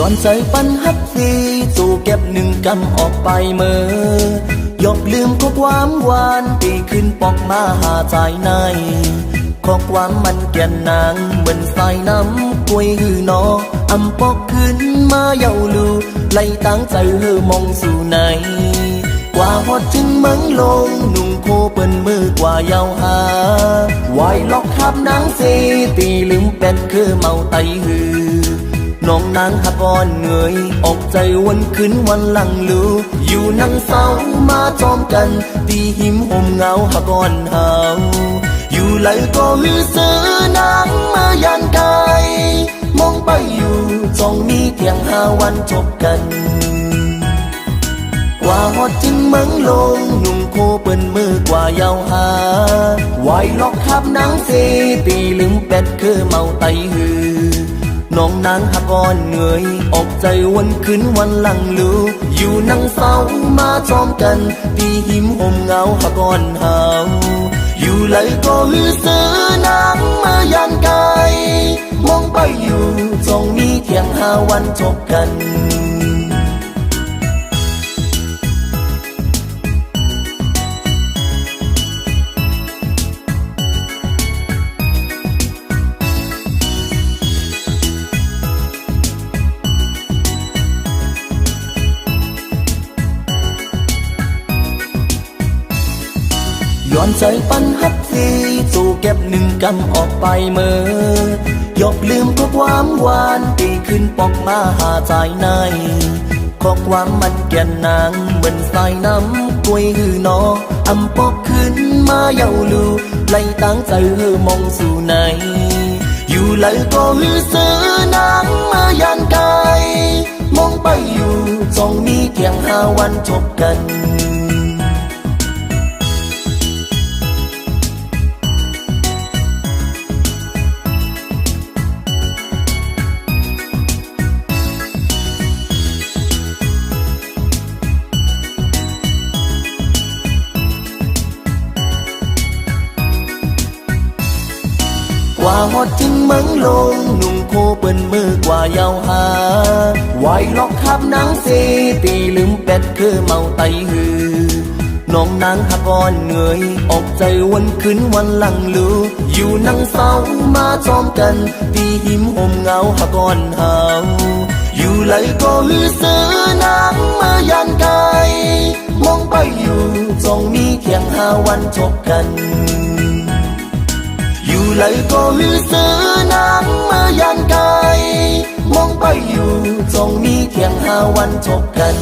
อนใจปันฮักซีสู่เก็บหนึ่งกำออกไปเมื่อยกลืมข้อความหวานตีขึ้นปอกมาหาใจในข้อความมันแก่นนางเหมือนสายน้ำกวยหือนออำปอกขึ้นมาเยาลูไล่ตั้งใจเฮอมองสู่ไหนกว่าฮอดจึงมังลงนุ่งโคเปิ้นมือกว่าเยาหาวายล็อกขับนางซีตีลืมเป็ดคือเมาไตหือน้องนางหักอ่อนเงยออกใจวันขึ้นวันหลังลูอยู่นั่งเศร้ามาจอมกันตีหิมห่มเงาหักอ่อนหาวอยู่ไหลก็หือซื้อนางมายันกายมองไปอยู่จ้องมีเพียง5 วันจบกันกว่าฮอดจึงมังลงนุ่งโคเปิ้นมือกว่าเยาหาวายล็อกขับนางซีตีลืมเป็ดคือเมาไตหือน้องนางหักอ่อนเงยออกใจวันขึ้นวันหลังลูอยู่นั่งเศร้ามาจอมกันตีหิมห่มเงาหักอ่อนหาวอยู่ไหลก็หือซื้อนางมายันกายมองไปอยู่จ้องมีเพียง5 วันจบกันย้อนใจปันฮักซีสู่เก็บหนึ่งกำออกไปเมื่อยกลืมข้อความหวานตีขึ้นปอกมาหาใจในข้อความมันแก่นนางเหมือนสายน้ำกวยหือนออำปอกขึ้นมาเยาลูไล่ตั้งใจเฮอมองสู่ไหนอยู่ไหลก็หือซื้อนางมายันกายมองไปอยู่จ้องมีเพียง5 วันจบกันกว่าฮอดจึงมังลงนุ่งโคเปิ้นมือกว่าเยาหาวายล็อกขับนางซีตีลืมเป็ดคือเมาไตหือน้องนางหักอ่อนเงยออกใจวันขึ้นวันหลังลูอยู่นั่งเศร้ามาจอมกันตีหิมห่มเงาหักอ่อนหาวอยู่ไหลก็หือซื้อนางมายันกายมองไปอยู่จ้องมีเพียง5 วันจบกันอยู่ไหลก็หือซื้อนางมายันกายมองไปอยู่จ้องมีเพียง5 วันจบกัน